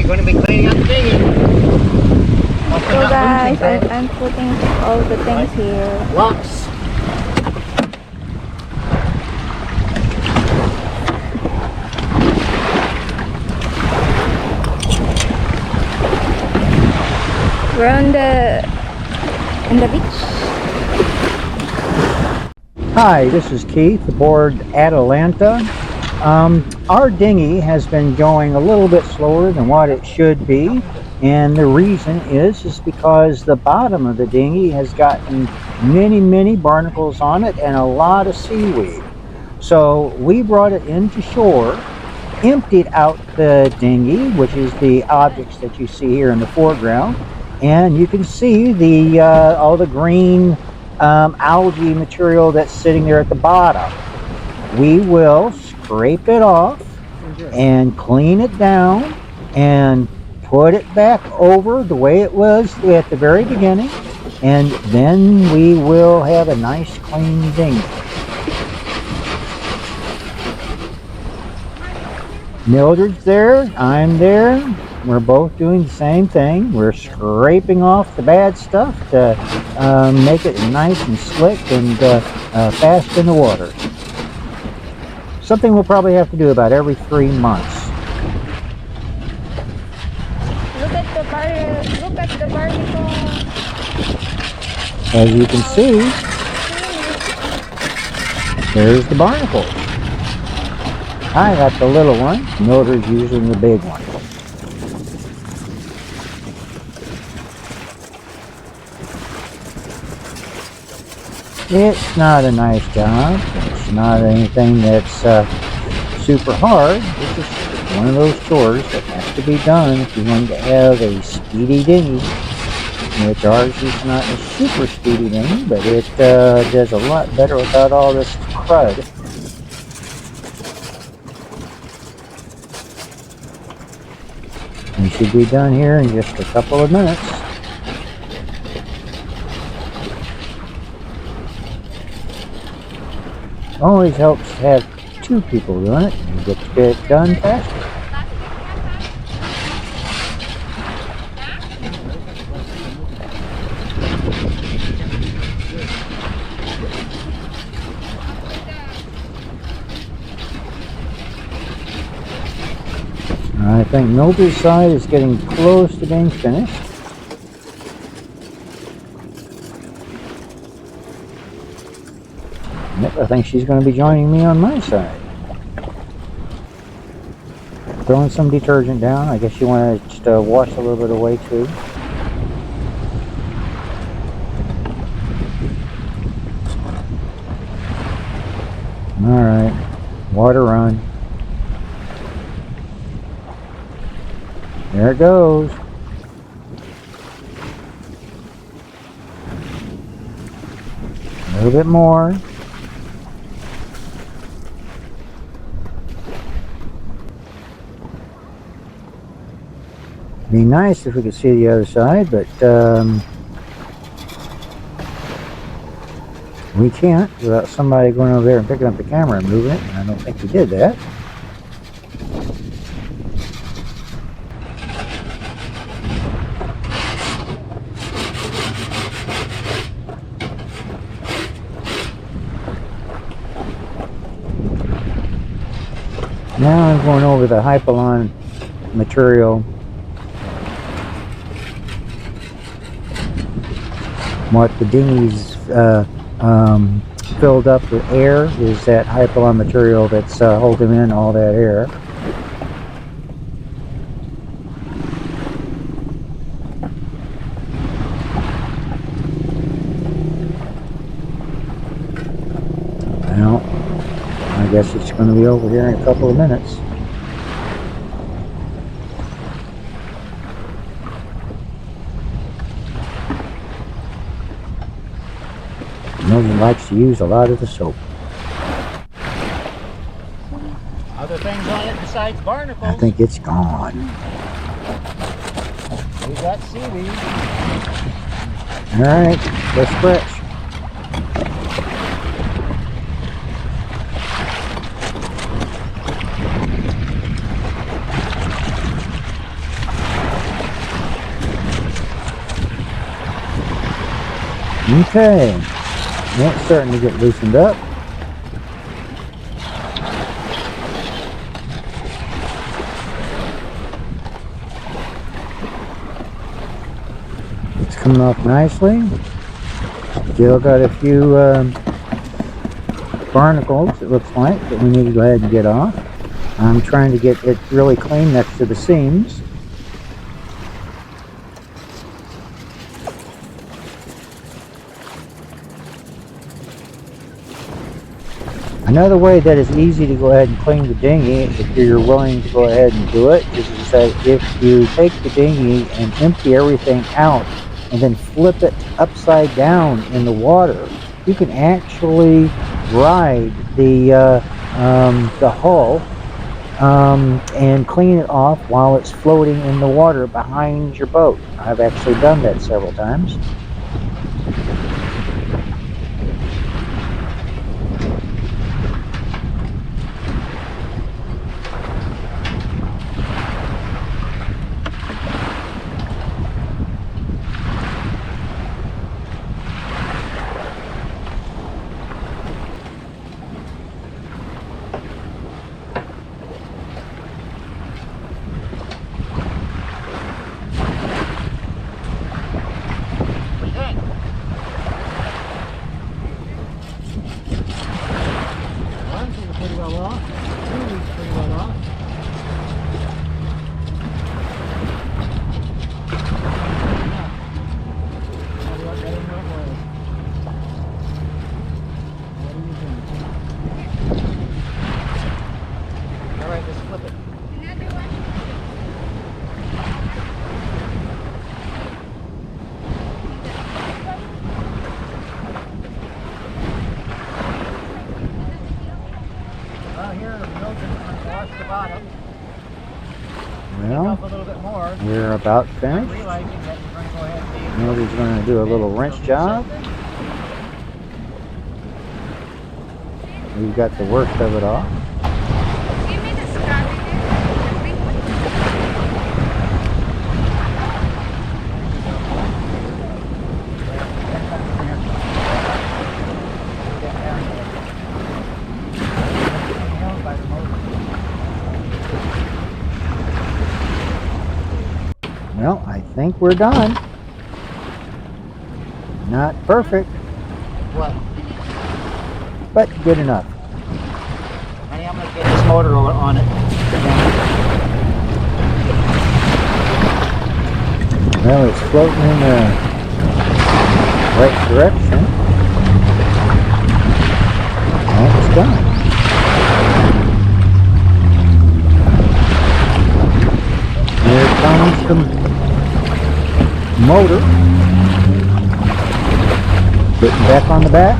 we're going to be cleaning up the dinghy. So guys, I'm putting all the things here. Locks. We're on the beach. Hi, this is Keith aboard Atalanta. Our dinghy has been going a little bit slower than what it should be, and the reason is because the bottom of the dinghy has gotten many barnacles on it and a lot of seaweed. So we brought it into shore, emptied out the dinghy, which is the objects that you see here in the foreground, and you can see the all the green algae material that's sitting there at the bottom. We will scrape it off and clean it down and put it back over the way it was at the very beginning, and then we will have a nice clean dinghy. Mildred's there, I'm there. We're both doing the same thing. We're scraping off the bad stuff to make it nice and slick and fast in the water. Something we'll probably have to do about every 3 months. Look at the barnacle. As you can see, there's the barnacle. I got the little one. Mildred's using the big one. It's not a nice job. It's not anything that's super hard. It's just one of those chores that has to be done if you want to have a speedy dinghy. Which ours is not a super speedy dinghy, but it does a lot better without all this crud. We should be done here in just a couple of minutes. Always helps to have 2 people doing it and get it done faster. I think Mildred's side is getting close to being finished. Yep, I think she's going to be joining me on my side. Throwing some detergent down. I guess you want to just wash a little bit away too. Alright, water run. There it goes. A little bit more. Be nice if we could see the other side, but we can't without somebody going over there and picking up the camera and moving it, and I don't think we did that. Now I'm going over the Hypalon material. What the dinghy's filled up with air is that Hypalon material that's holding in all that air. Now, I guess it's going to be over here in a couple of minutes. Mildred likes to use a lot of the soap. Other things on it besides barnacles. I think it's gone. We got seaweed. Alright, let's stretch. Okay, yeah, it's starting to get loosened up. It's coming off nicely. Still got a few barnacles, it looks like, that we need to go ahead and get off. I'm trying to get it really clean next to the seams. Another way that is easy to go ahead and clean the dinghy, if you're willing to go ahead and do it, is that if you take the dinghy and empty everything out and then flip it upside down in the water, you can actually ride the hull and clean it off while it's floating in the water behind your boat. I've actually done that several times. Well, we're about finished. Mildred's going to do a little rinse job. We've got the worst of it off. Well, I think we're done. Not perfect. What? But good enough. Honey, I'm going to get this motor on it. Well, it's floating in the right direction. And it's done. Here comes the motor. Putting back on the back.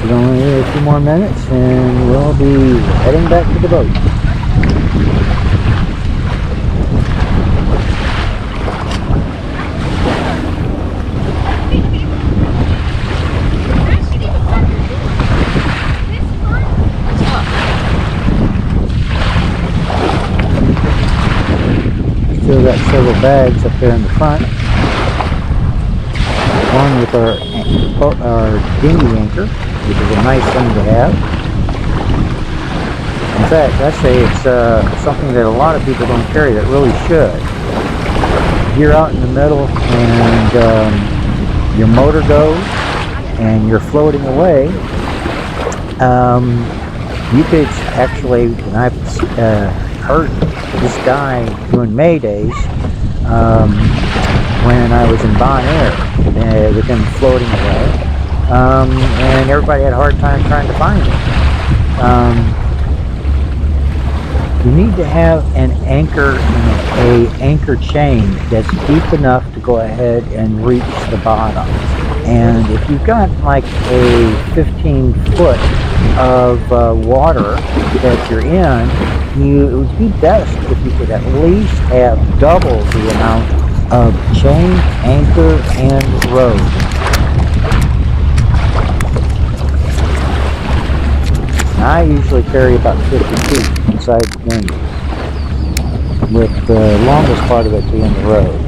It's only a few more minutes and we'll be heading back to the boat. Still got several bags up there in the front. One with our dinghy anchor, which is a nice thing to have. In fact, I'd say it's something that a lot of people don't carry that really should. If you're out in the middle and your motor goes and you're floating away, you could actually, and I've heard this guy doing Maydays when I was in Bonaire with him floating away, and everybody had a hard time trying to find him. You need to have an anchor and a anchor chain that's deep enough to go ahead and reach the bottom. And if you've got like a 15-foot of water that you're in, it would be best if you could at least have double the amount of chain, anchor, and rope. I usually carry about 50 feet inside the dinghy, with the longest part of it being the road.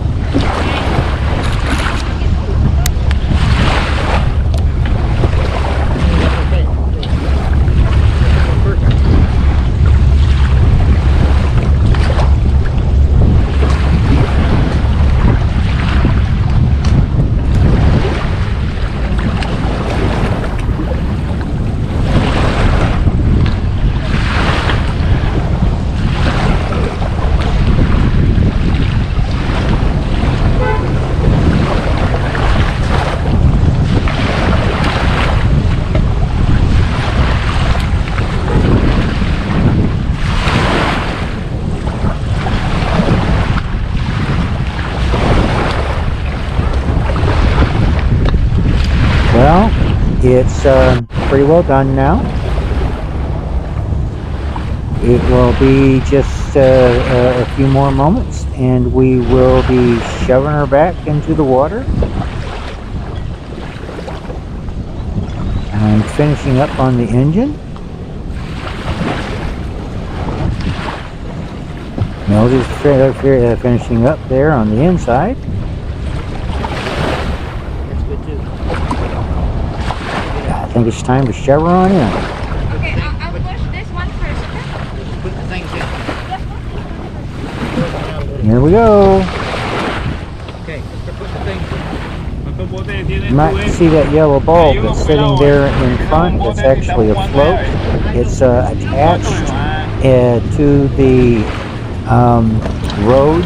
It's pretty well done now. It will be just a few more moments and we will be shoving her back into the water. I'm finishing up on the engine. Mildred's finishing up there on the inside. That's good too. I think it's time to shove her on in. Okay, I'll push this one first, okay? Just put the things in. Here we go. Okay, let's put the things in. You might see that yellow bulb that's sitting there in front. That's actually a float. It's attached to the road.